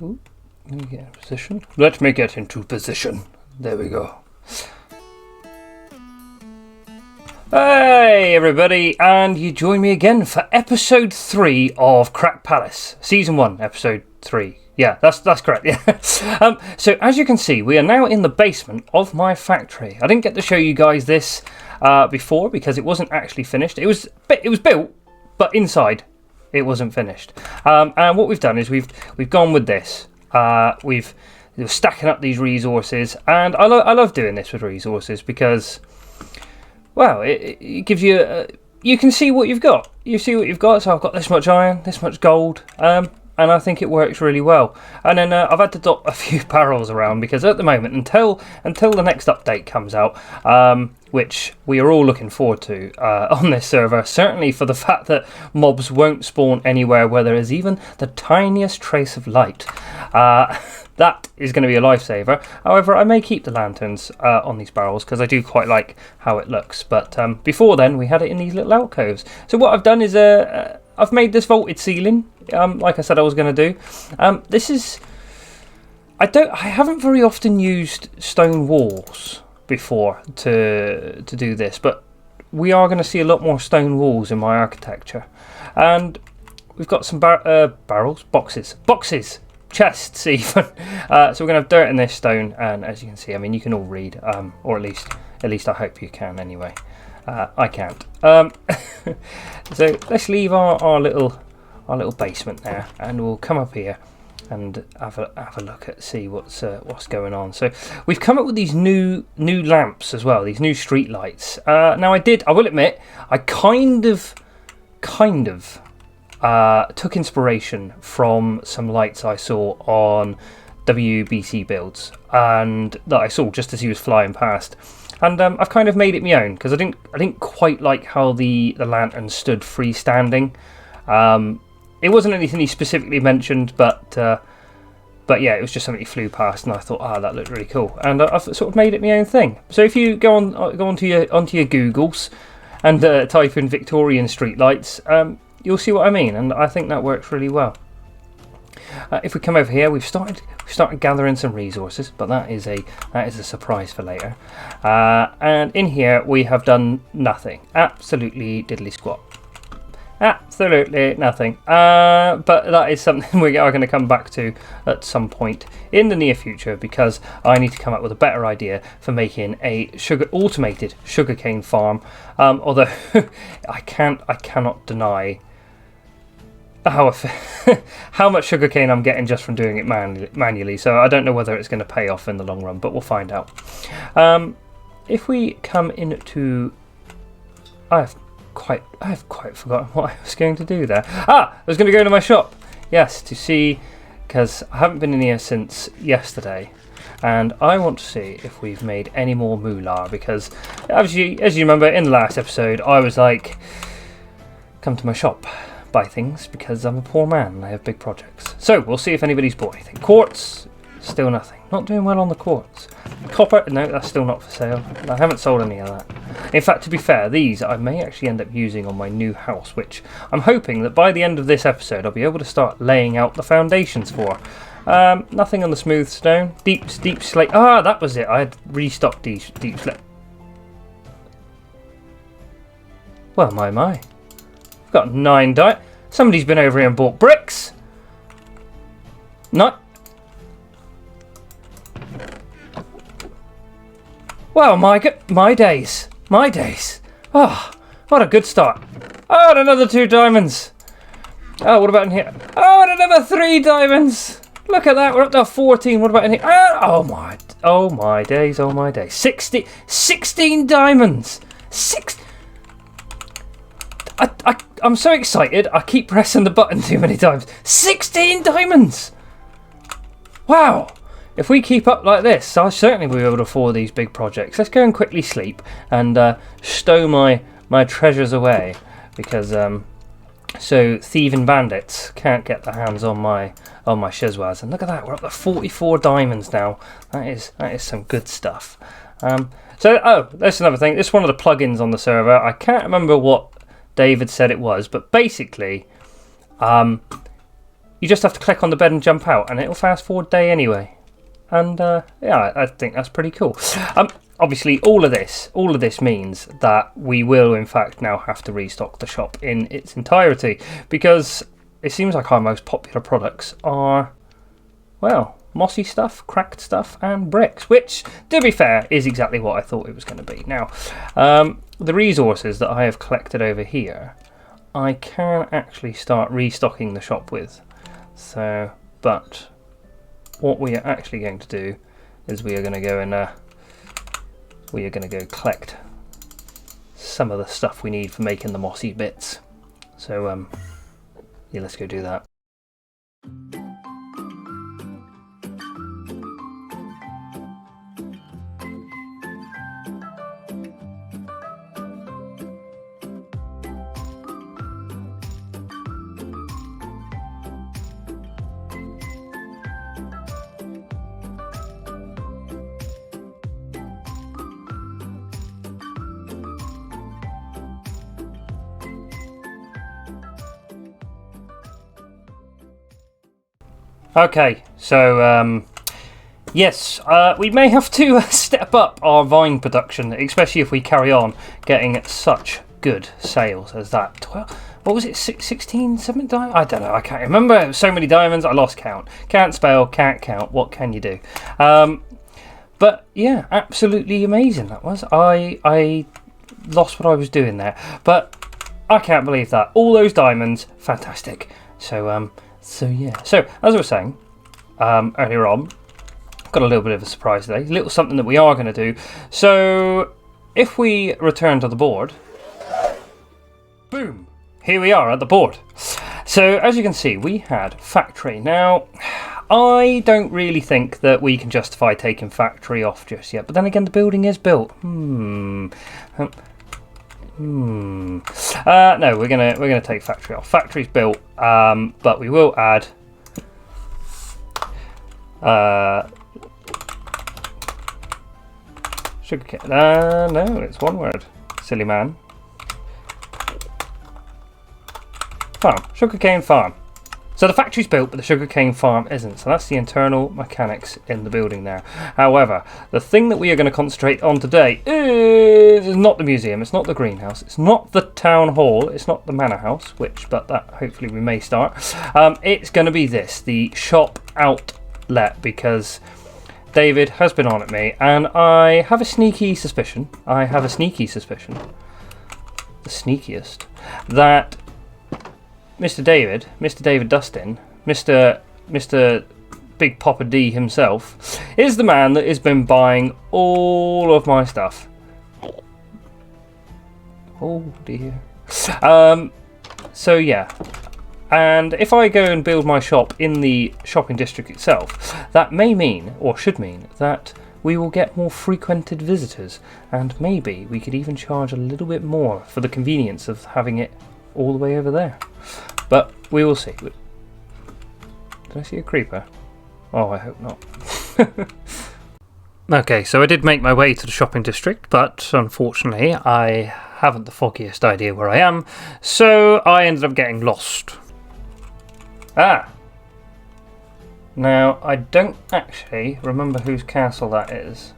Ooh, let me get in position. Let me get into position. There we go. Hey everybody, and you join me again for episode 3 of Crack Palace, season 1, episode 3. Yeah, that's correct. Yeah. So as you can see, we are now in the basement of my factory. I didn't get to show you guys this before because it wasn't actually finished. It was built, but inside it wasn't finished. And what we've done is we've gone with this. We're stacking up these resources, and I love doing this with resources because, well, it gives you you can see what you've got. You see what you've got. So I've got this much iron, this much gold, and I think it works really well. And then I've had to dot a few barrels around because at the moment, until the next update comes out, which we are all looking forward to on this server, certainly for the fact that mobs won't spawn anywhere where there is even the tiniest trace of light. That is going to be a lifesaver. However, I may keep the lanterns on these barrels because I do quite like how it looks. But before then, we had it in these little alcoves. So what I've done is I've made this vaulted ceiling, like I said I was going to do. This is... I haven't very often used stone walls before to do this, but we are going to see a lot more stone walls in my architecture. And we've got some barrels, boxes, chests even. So we're going to have dirt in this stone, and as you can see, I mean, you can all read, or at least I hope you can anyway. I can't. So let's leave our little basement there, and we'll come up here and have a look at see what's going on. So we've come up with these new lamps as well, these new street lights. Now I will admit, I kind of took inspiration from some lights I saw on WBC builds, and that I saw just as he was flying past. And I've kind of made it my own because I didn't quite like how the lantern stood freestanding. It wasn't anything he specifically mentioned, but yeah, it was just something he flew past, and I thought, that looked really cool, and I've sort of made it my own thing. So if you go onto your Googles and type in Victorian streetlights, you'll see what I mean, and I think that works really well. If we come over here, we've started gathering some resources, but that is a surprise for later. And in here we have done nothing, absolutely diddly squat, absolutely nothing. But that is something we are going to come back to at some point in the near future because I need to come up with a better idea for making a automated sugarcane farm. Although I cannot deny how much sugarcane I'm getting just from doing it manually, so I don't know whether it's going to pay off in the long run, but we'll find out. If we come into... I have quite forgotten what I was going to do there. I was going to go to my shop, yes, to see, because I haven't been in here since yesterday, and I want to see if we've made any more moolah, because as you remember in the last episode, I was like, come to my shop, buy things, because I'm a poor man and I have big projects. So we'll see if anybody's bought anything. Quartz, still nothing. Not doing well on the quartz. Copper, no, that's still not for sale. I haven't sold any of that. In fact, to be fair, these I may actually end up using on my new house, which I'm hoping that by the end of this episode I'll be able to start laying out the foundations for. Nothing on the smooth stone. Deep slate. That was it. I had restocked deep slate. Well, my. Got 9 Somebody's been over here and bought bricks. No. Well, my days. Oh, what a good start. Oh, and another 2 diamonds. Oh, what about in here? Oh, and another 3 diamonds. Look at that. We're up to 14. What about in here? Oh my days. 16 diamonds. I'm so excited, I keep pressing the button too many times. 16 diamonds! Wow! If we keep up like this, I'll certainly be able to afford these big projects. Let's go and quickly sleep and stow my treasures away, because so thieving bandits can't get their hands on my shizwaz. And look at that, we're up to 44 diamonds now. That is some good stuff. So that's another thing. This is one of the plugins on the server. I can't remember what David said it was, but basically, you just have to click on the bed and jump out, and it'll fast forward day anyway. And yeah, I think that's pretty cool. Obviously, all of this means that we will, in fact, now have to restock the shop in its entirety, because it seems like our most popular products are, well, mossy stuff, cracked stuff, and bricks, which, to be fair, is exactly what I thought it was going to be. Now, the resources that I have collected over here, I can actually start restocking the shop with. So, but what we are actually going to do is we are going to go and we are going to go collect some of the stuff we need for making the mossy bits. So, yeah, let's go do that. Okay, so yes, we may have to step up our vine production, especially if we carry on getting such good sales as that. 12, what was it, 16, 17 diamonds? I don't know, I can't remember. So many diamonds, I lost count. Can't spell, can't count, what can you do? But yeah, absolutely amazing that was. I lost what I was doing there, but I can't believe that. All those diamonds, fantastic. So yeah, so as I was saying earlier on, got a little bit of a surprise today, a little something that we are going to do. So if we return to the board, boom, here we are at the board. So as you can see, we had factory. Now, I don't really think that we can justify taking factory off just yet, but then again, the building is built. No, we're gonna take factory off. Factory's built, but we will add sugarcane. No, it's one word. Silly man. Farm. Sugarcane farm. So the factory's built, but the sugarcane farm isn't. So that's the internal mechanics in the building there. However, the thing that we are going to concentrate on today is not the museum, it's not the greenhouse, it's not the town hall, it's not the manor house, but that hopefully we may start. It's going to be this, the shop outlet, because David has been on at me, and I have a sneaky suspicion, the sneakiest, that Mr. David Dustin, Mr. Big Papa D himself, is the man that has been buying all of my stuff. Oh dear. So yeah, and if I go and build my shop in the shopping district itself, that may mean, or should mean, that we will get more frequented visitors, and maybe we could even charge a little bit more for the convenience of having it all the way over there. But we will see. Did I see a creeper? Oh, I hope not. Okay, so I did make my way to the shopping district, but unfortunately I haven't the foggiest idea where I am, so I ended up getting lost. Ah! Now, I don't actually remember whose castle that is.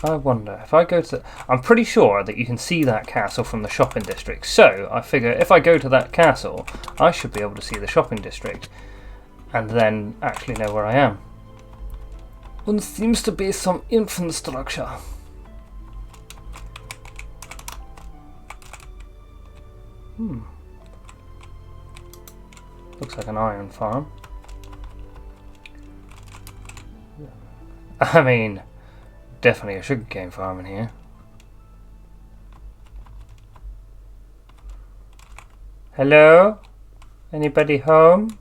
I wonder, if I go to... I'm pretty sure that you can see that castle from the shopping district, so I figure if I go to that castle, I should be able to see the shopping district, and then actually know where I am. There seems to be some infrastructure. Looks like an iron farm. I mean... definitely a sugarcane farm in here. Hello? Anybody home?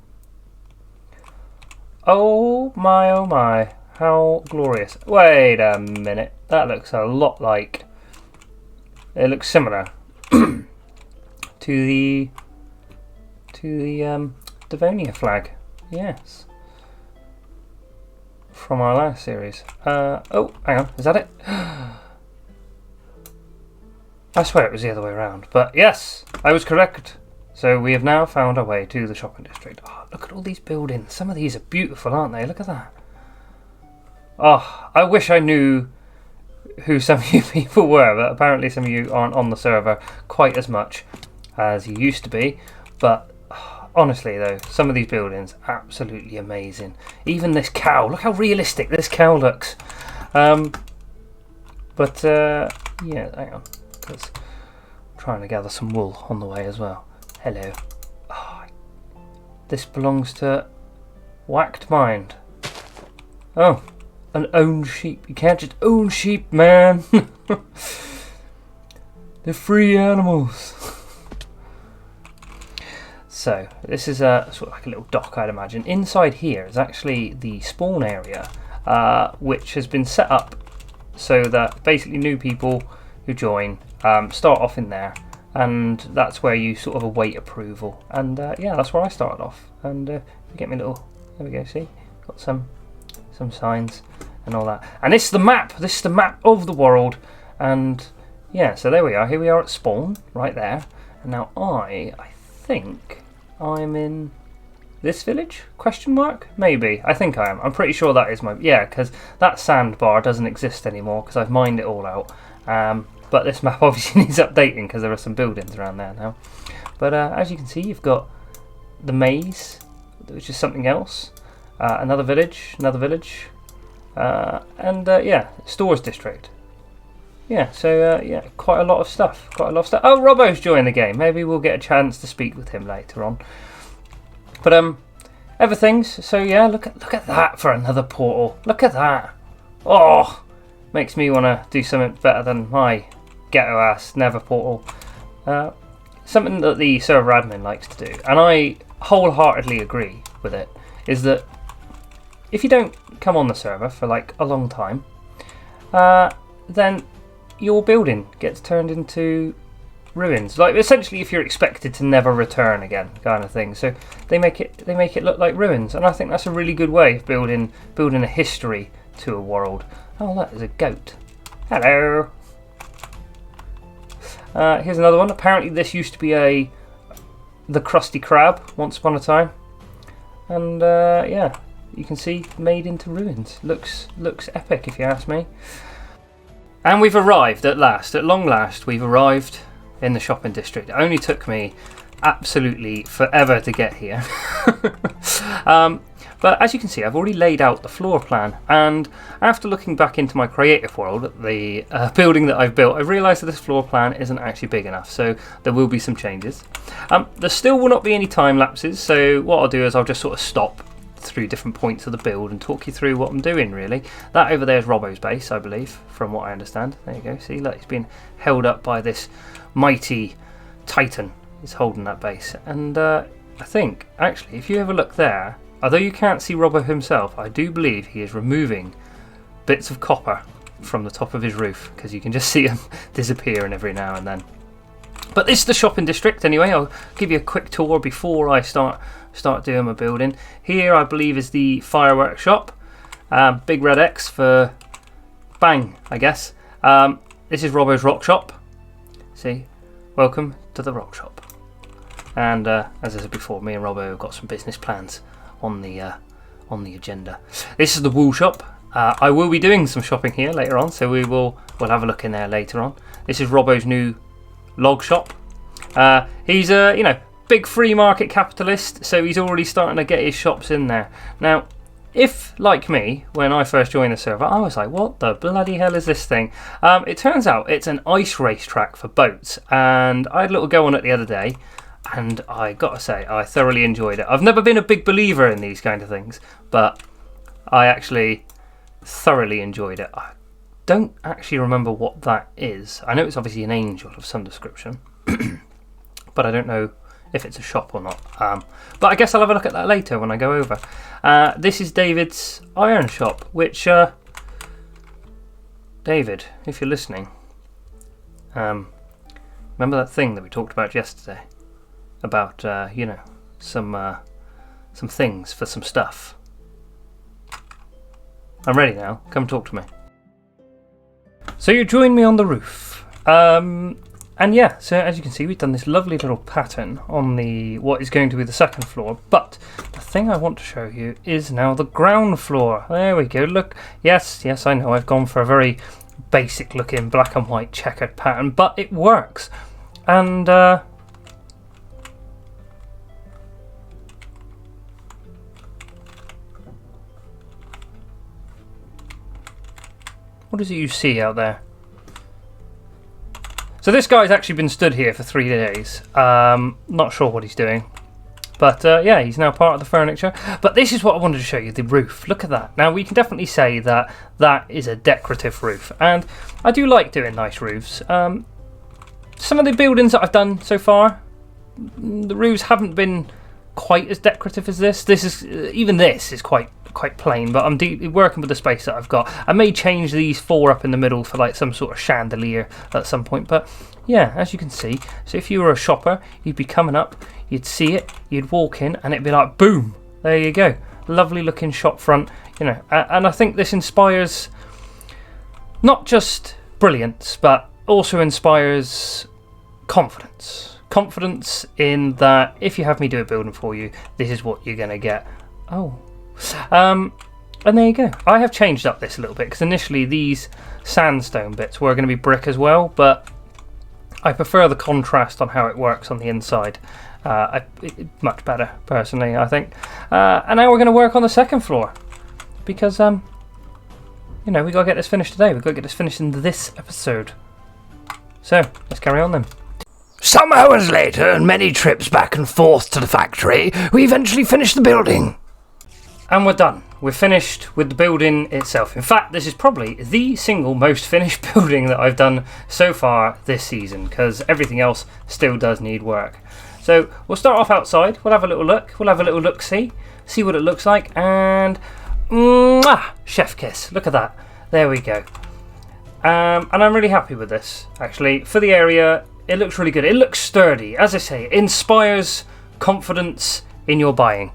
Oh my, how glorious. Wait a minute, that looks a lot like... it looks similar to the Devonia flag. Yes. From our last series. Oh, hang on, is that it? I swear it was the other way around. But yes, I was correct. So we have now found our way to the shopping district. Oh, look at all these buildings. Some of these are beautiful, aren't they? Look at that. Oh, I wish I knew who some of you people were, but apparently some of you aren't on the server quite as much as you used to be. But honestly though, some of these buildings absolutely amazing. Even this cow, look how realistic this cow looks. Yeah, hang on, because I'm trying to gather some wool on the way as well. Hello. Oh, this belongs to Whacked Mind. Oh, an owned sheep. You can't just own sheep, man. They're free animals. So this is sort of like a little dock, I'd imagine. Inside here is actually the spawn area, which has been set up so that basically new people who join start off in there, and that's where you sort of await approval. And yeah, that's where I started off. And you get me a little. There we go. See, got some signs and all that. And this is the map. This is the map of the world. And yeah, so there we are. Here we are at spawn, right there. And now I think I'm in this village? Question mark? Maybe. I think I am. I'm pretty sure that is my... Yeah, because that sandbar doesn't exist anymore because I've mined it all out. But this map obviously needs updating because there are some buildings around there now. But as you can see, you've got the maze, which is something else. Another village, and yeah, stores district. Yeah, so yeah, quite a lot of stuff. Oh, Robbo's joined the game. Maybe we'll get a chance to speak with him later on. But everything's so yeah. Look at that for another portal. Look at that. Oh, makes me want to do something better than my ghetto ass Nether portal. Something that the server admin likes to do, and I wholeheartedly agree with it, is that if you don't come on the server for like a long time, then your building gets turned into ruins. Like essentially, if you're expected to never return again, kind of thing. So they make it look like ruins, and I think that's a really good way of building a history to a world. Oh, look, there's a goat. Hello. Here's another one. Apparently, this used to be the Krusty Krab once upon a time, and yeah. You can see made into ruins. Looks epic if you ask me. And we've arrived at last. At long last, we've arrived in the shopping district. It only took me absolutely forever to get here. But as you can see, I've already laid out the floor plan. And after looking back into my creative world, the building that I've built, I've realised that this floor plan isn't actually big enough. So there will be some changes. There still will not be any time lapses. So what I'll do is I'll just sort of stop through different points of the build and talk you through what I'm doing really. That over there is Robbo's base, I believe, from what I understand. There you go, see, look, he's being held up by this mighty titan. He's holding that base. And I think, actually, if you ever look there, although you can't see Robbo himself, I do believe he is removing bits of copper from the top of his roof, because you can just see him disappearing every now and then. But this is the shopping district anyway. I'll give you a quick tour before I start doing my building. Here I believe is the fireworks shop. Big red X for bang, I guess. This is Robbo's rock shop. See, welcome to the rock shop. And as I said before, me and Robbo have got some business plans on the agenda. This is the wool shop. I will be doing some shopping here later on, so we'll have a look in there later on. This is Robbo's new log shop. He's a big free market capitalist, so he's already starting to get his shops in there. Now, if like me, when I first joined the server, I was like, what the bloody hell is this thing? It turns out it's an ice race track for boats, and I had a little go on it the other day, and I gotta say, I thoroughly enjoyed it. I've never been a big believer in these kind of things, but I actually thoroughly enjoyed it. I don't actually remember what that is. I know it's obviously an angel of some description, but I don't know if it's a shop or not. But I guess I'll have a look at that later when I go over. This is David's iron shop, which, David, if you're listening, remember that thing that we talked about yesterday? About, some things for some stuff. I'm ready now. Come talk to me. So you joined me on the roof. And yeah, so as you can see, we've done this lovely little pattern on the what is going to be the second floor. But the thing I want to show you is now the ground floor. There we go. Look, yes, I know I've gone for a very basic looking black and white checkered pattern, but it works. And what is it you see out there? So this guy's actually been stood here for 3 days. Not sure what he's doing. But yeah, he's now part of the furniture. But this is what I wanted to show you, the roof. Look at that. Now we can definitely say that that is a decorative roof. And I do like doing nice roofs. Some of the buildings that I've done so far, the roofs haven't been quite as decorative as this. Even this is quite plain, but I'm working with the space that I've got. I may change these 4 up in the middle for like some sort of chandelier at some point, but yeah, as you can see, so if you were a shopper, you'd be coming up, you'd see it, you'd walk in, and it'd be like boom, there you go, lovely looking shop front, you know. And I think this inspires not just brilliance, but also inspires confidence in that if you have me do a building for you, this is what you're gonna get. And there you go. I have changed up this a little bit because initially these sandstone bits were going to be brick as well, but I prefer the contrast on how it works on the inside. Much better, personally, I think. And now we're going to work on the second floor because, you know, we've got to get this finished today. We've got to get this finished in this episode. So, let's carry on then. Some hours later, and many trips back and forth to the factory, we eventually finished the building. And we're done. We're finished with the building itself. In fact, this is probably the single most finished building that I've done so far this season, because everything else still does need work. So we'll start off outside. We'll have a little look. We'll have a little look-see, see what it looks like, and chef kiss. Look at that. There we go. And I'm really happy with this, actually. For the area, it looks really good. It looks sturdy. As I say, it inspires confidence in your buying.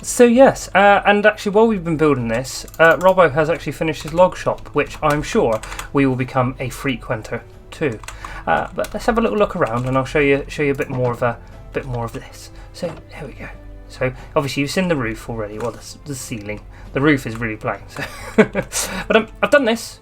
So yes, and actually while we've been building this, Robbo has actually finished his log shop, which I'm sure we will become a frequenter too. But let's have a little look around, and I'll show you a bit more of this. So here we go. So obviously you've seen the roof already, well the ceiling. The roof is really plain. So but I've done this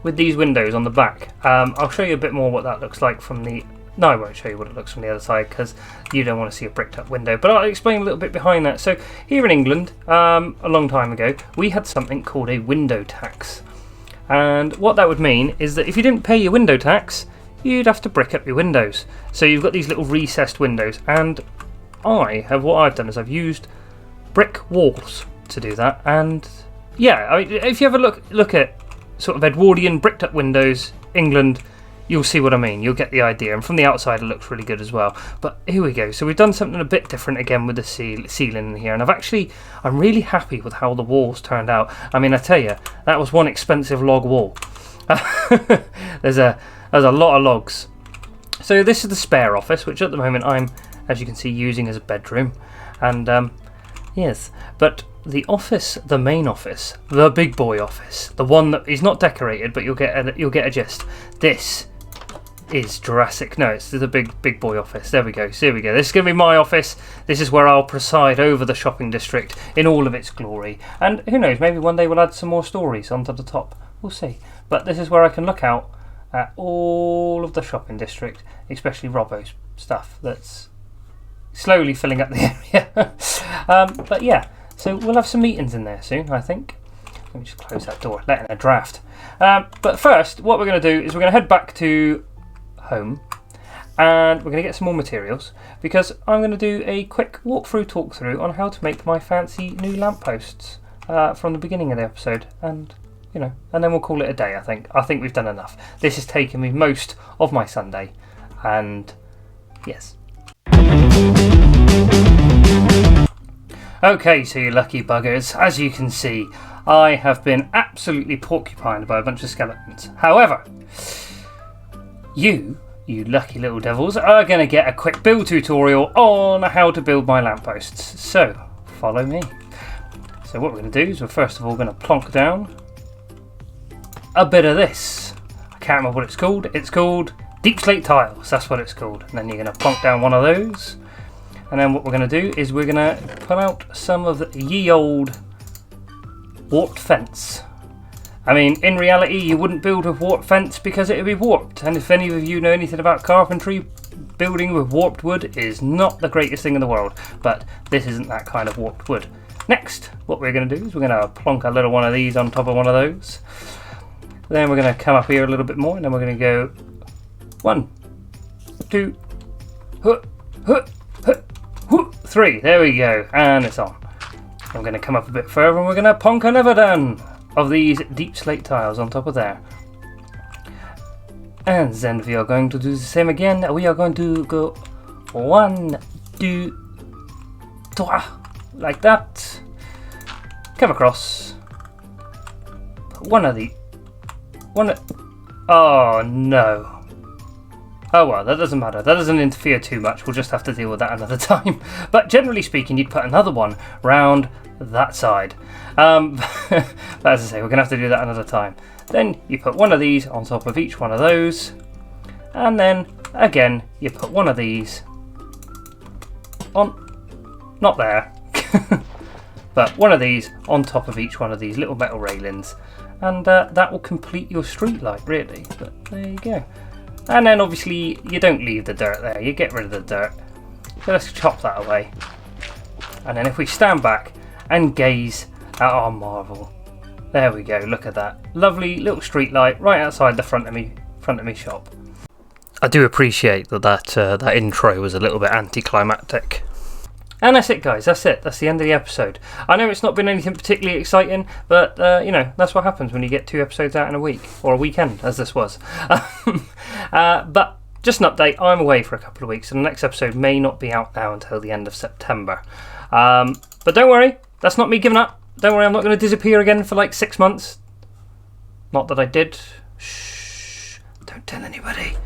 with these windows on the back. I'll show you a bit more what that looks like from the. No, I won't show you what it looks from the other side because you don't want to see a bricked up window, but I'll explain a little bit behind that. So here in England, a long time ago, we had something called a window tax. And what that would mean is that if you didn't pay your window tax, you'd have to brick up your windows. So you've got these little recessed windows, and what I've done is I've used brick walls to do that. And yeah, I mean, if you ever look at sort of Edwardian bricked up windows, England, you'll see what I mean. You'll get the idea. And from the outside, it looks really good as well. But here we go. So we've done something a bit different again with the ceiling in here. And I'm really happy with how the walls turned out. I mean, I tell you, that was one expensive log wall. There's a lot of logs. So this is the spare office, which at the moment I'm, as you can see, using as a bedroom. And yes, but the office, the main office, the big boy office, the one that is not decorated, but you'll get a gist. This is Jurassic. No, it's the big boy office. There we go. So here we go. This is going to be my office. This is where I'll preside over the shopping district in all of its glory. And who knows? Maybe one day we'll add some more stories onto the top. We'll see. But this is where I can look out at all of the shopping district, especially Robbo's stuff that's slowly filling up the area. But yeah, so we'll have some meetings in there soon, I think. Let me just close that door, letting a draft. But first, what we're going to do is we're going to head back to home, and we're going to get some more materials, because I'm going to do a quick talk through on how to make my fancy new lampposts from the beginning of the episode, and and then we'll call it a day. I think we've done enough. This has taken me most of my Sunday, and yes. Okay, so you lucky buggers, as you can see, I have been absolutely porcupined by a bunch of skeletons. However, you lucky little devils, are going to get a quick build tutorial on how to build my lampposts. So, follow me. So what we're going to do is we're first of all going to plonk down a bit of this. I can't remember what it's called. It's called deep slate tiles, that's what it's called. And then you're going to plonk down one of those. And then what we're going to do is we're going to pull out some of ye old warped fence. I mean, in reality, you wouldn't build with warped fence because it would be warped. And if any of you know anything about carpentry, building with warped wood is not the greatest thing in the world. But this isn't that kind of warped wood. Next, what we're going to do is we're going to plonk a little one of these on top of one of those. Then we're going to come up here a little bit more, and then we're going to go 1, 2, 3. There we go, and it's on. I'm going to come up a bit further, and we're going to plonk another down of these deep slate tiles on top of there. And then we are going to do the same again. We are going to go 1, 2, 3, like that. Come across. One of the... Oh no. Oh well, that doesn't matter. That doesn't interfere too much. We'll just have to deal with that another time. But generally speaking, you'd put another one round that side. But as I say, we're going to have to do that another time. Then you put one of these on top of each one of those. And then, again, you put one of these on... Not there. But one of these on top of each one of these little metal railings. And that will complete your street light, really. But there you go. And then obviously you don't leave the dirt there, you get rid of the dirt. So let's chop that away. And then if we stand back and gaze at our marvel. There we go, look at that. Lovely little street light right outside the front of me shop. I do appreciate that intro was a little bit anticlimactic. And that's it, guys. That's it. That's the end of the episode. I know it's not been anything particularly exciting, but, you know, that's what happens when you get 2 episodes out in a week. Or a weekend, as this was. But just an update. I'm away for a couple of weeks, and the next episode may not be out now until the end of September. But don't worry. That's not me giving up. Don't worry. I'm not going to disappear again for like 6 months. Not that I did. Shh. Don't tell anybody.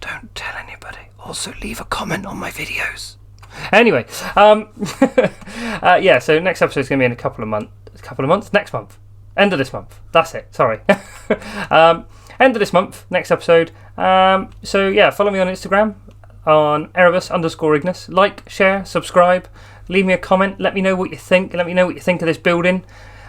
Don't tell anybody. Also, leave a comment on my videos. Anyway, yeah, so next episode is going to be in a couple of months, next month, end of this month, that's it, sorry, end of this month, next episode, so yeah, follow me on Instagram, on Erebus_Ignis, like, share, subscribe, leave me a comment, let me know what you think of this building,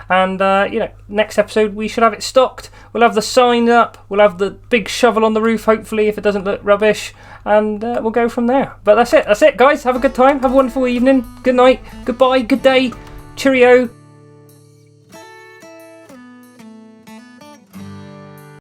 and, you know, next episode we should have it stocked, we'll have the sign up, we'll have the big shovel on the roof, hopefully, if it doesn't look rubbish, and we'll go from there. But that's it, guys, have a good time, have a wonderful evening, good night, goodbye, good day, cheerio.